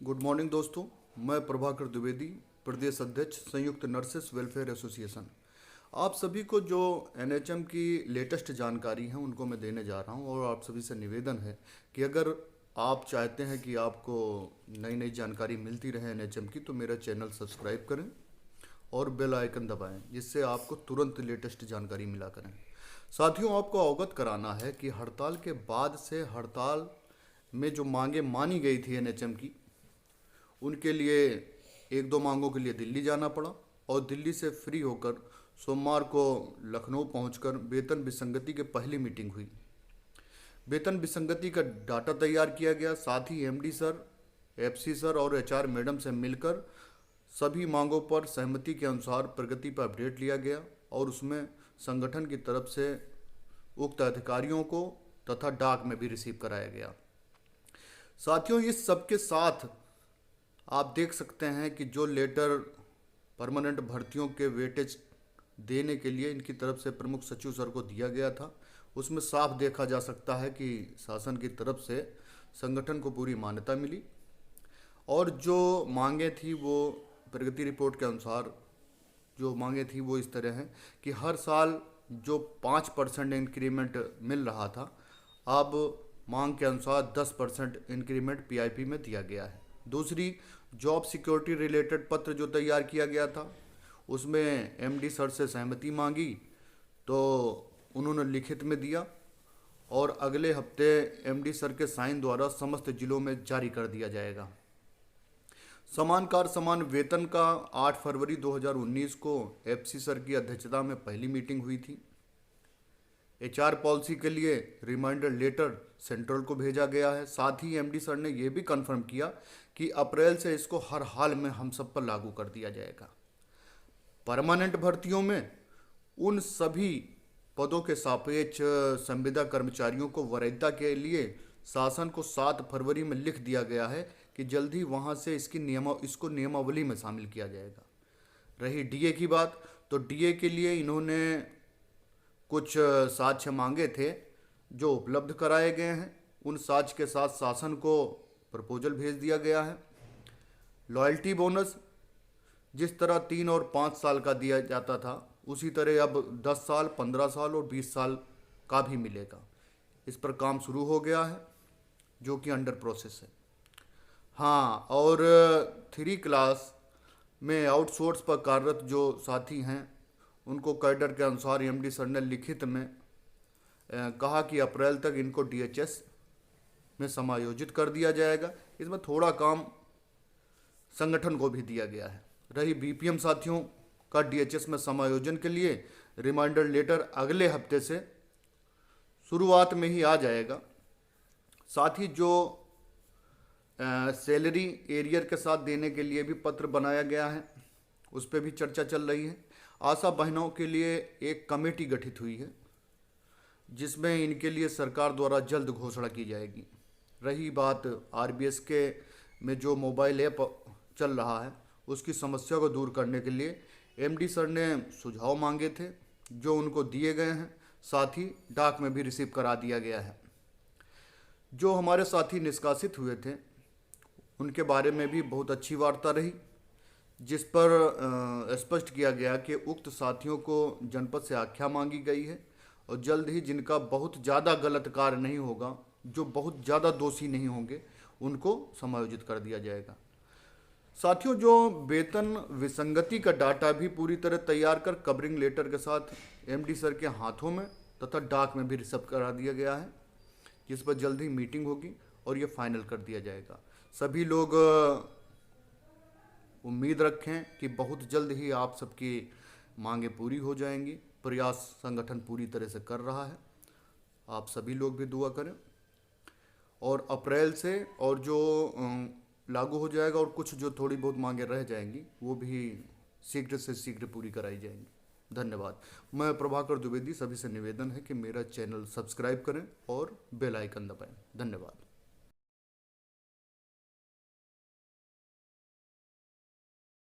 Good morning दोस्तों। मैं प्रभाकर द्विवेदी, प्रदेश अध्यक्ष संयुक्त नर्सेस वेलफेयर एसोसिएशन। आप सभी को जो एनएचएम की लेटेस्ट जानकारी है उनको मैं देने जा रहा हूं और आप सभी से निवेदन है कि अगर आप चाहते हैं कि आपको नई नई जानकारी मिलती रहे एनएचएम की, तो मेरा चैनल सब्सक्राइब करें और बेल आइकन दबाएं, जिससे आपको तुरंत लेटेस्ट जानकारी मिला करें। साथियों, आपको अवगत कराना है कि हड़ताल के बाद से हड़ताल में जो मांगे मानी गई थी एनएचएम की, उनके लिए एक दो मांगों के लिए दिल्ली जाना पड़ा और दिल्ली से फ्री होकर सोमवार को लखनऊ पहुंचकर वेतन विसंगति की पहली मीटिंग हुई। वेतन विसंगति का डाटा तैयार किया गया। साथ ही एमडी सर, एफसी सर और एचआर मैडम से मिलकर सभी मांगों पर सहमति के अनुसार प्रगति पर अपडेट लिया गया और उसमें संगठन की तरफ से उक्त अधिकारियों को तथा डाक में भी रिसीव कराया गया। साथियों, इस सब के साथ आप देख सकते हैं कि जो लेटर परमानेंट भर्तियों के वेटेज देने के लिए इनकी तरफ से प्रमुख सचिव सर को दिया गया था, उसमें साफ देखा जा सकता है कि शासन की तरफ से संगठन को पूरी मान्यता मिली और जो मांगे थी वो प्रगति रिपोर्ट के अनुसार जो मांगे थी वो इस तरह हैं कि हर साल जो 5% इंक्रीमेंट मिल रहा था, अब मांग के अनुसार 10% इंक्रीमेंट पीआईपी में दिया गया है। दूसरी, जॉब सिक्योरिटी रिलेटेड पत्र जो तैयार किया गया था, उसमें एमडी सर से सहमति मांगी तो उन्होंने लिखित में दिया और अगले हफ्ते एमडी सर के साइन द्वारा समस्त जिलों में जारी कर दिया जाएगा। समान कार्य समान वेतन का 8 फरवरी 2019 को एफसी सर की अध्यक्षता में पहली मीटिंग हुई थी। एचआर पॉलिसी के लिए रिमाइंडर लेटर सेंट्रल को भेजा गया है। साथ ही एमडी सर ने यह भी कंफर्म किया कि अप्रैल से इसको हर हाल में हम सब पर लागू कर दिया जाएगा। परमानेंट भर्तियों में उन सभी पदों के सापेक्ष संविदा कर्मचारियों को वरीयता के लिए शासन को 7 फरवरी में लिख दिया गया है कि जल्द ही वहां से इसको नियमावली में शामिल किया जाएगा। रही डीए की बात, तो डीए के लिए इन्होंने कुछ साक्ष्य मांगे थे जो उपलब्ध कराए गए हैं। उन साक्ष्य के साथ शासन को प्रपोजल भेज दिया गया है। लॉयल्टी बोनस जिस तरह 3 और 5 साल का दिया जाता था, उसी तरह अब 10 साल, 15 साल और 20 साल का भी मिलेगा। इस पर काम शुरू हो गया है जो कि अंडर प्रोसेस है। हाँ, और 3 क्लास में आउटसोर्स पर कार्यरत जो साथी हैं उनको कैडर के अनुसार एमडी सर ने लिखित में कहा कि अप्रैल तक इनको डीएचएस में समायोजित कर दिया जाएगा। इसमें थोड़ा काम संगठन को भी दिया गया है। रही बीपीएम साथियों का डीएचएस में समायोजन के लिए रिमाइंडर लेटर अगले हफ्ते से शुरुआत में ही आ जाएगा। साथ ही जो सैलरी एरियर के साथ देने के लिए भी पत्र बनाया गया है, उस पर भी चर्चा चल रही है। आशा बहनों के लिए एक कमेटी गठित हुई है जिसमें इनके लिए सरकार द्वारा जल्द घोषणा की जाएगी। रही बात आरबीएस के में जो मोबाइल ऐप चल रहा है, उसकी समस्या को दूर करने के लिए एमडी सर ने सुझाव मांगे थे जो उनको दिए गए हैं। साथ ही डाक में भी रिसीव करा दिया गया है। जो हमारे साथी निष्कासित हुए थे उनके बारे में भी बहुत अच्छी वार्ता रही, जिस पर स्पष्ट किया गया कि उक्त साथियों को जनपद से आख्या मांगी गई है और जल्द ही जिनका बहुत ज़्यादा गलत कार्य नहीं होगा, जो बहुत ज़्यादा दोषी नहीं होंगे, उनको समायोजित कर दिया जाएगा। साथियों, जो वेतन विसंगति का डाटा भी पूरी तरह तैयार कर कवरिंग लेटर के साथ एमडी सर के हाथों में तथा डाक में भी रिसीव करा दिया गया है, जिस पर जल्द ही मीटिंग होगी और ये फाइनल कर दिया जाएगा। सभी लोग उम्मीद रखें कि बहुत जल्द ही आप सबकी मांगे पूरी हो जाएंगी। प्रयास संगठन पूरी तरह से कर रहा है, आप सभी लोग भी दुआ करें और अप्रैल से और जो लागू हो जाएगा और कुछ जो थोड़ी बहुत मांगे रह जाएंगी वो भी शीघ्र से शीघ्र पूरी कराई जाएंगी। धन्यवाद। मैं प्रभाकर द्विवेदी, सभी से निवेदन है कि मेरा चैनल सब्सक्राइब करें और बेल आइकन दबाएं। धन्यवाद।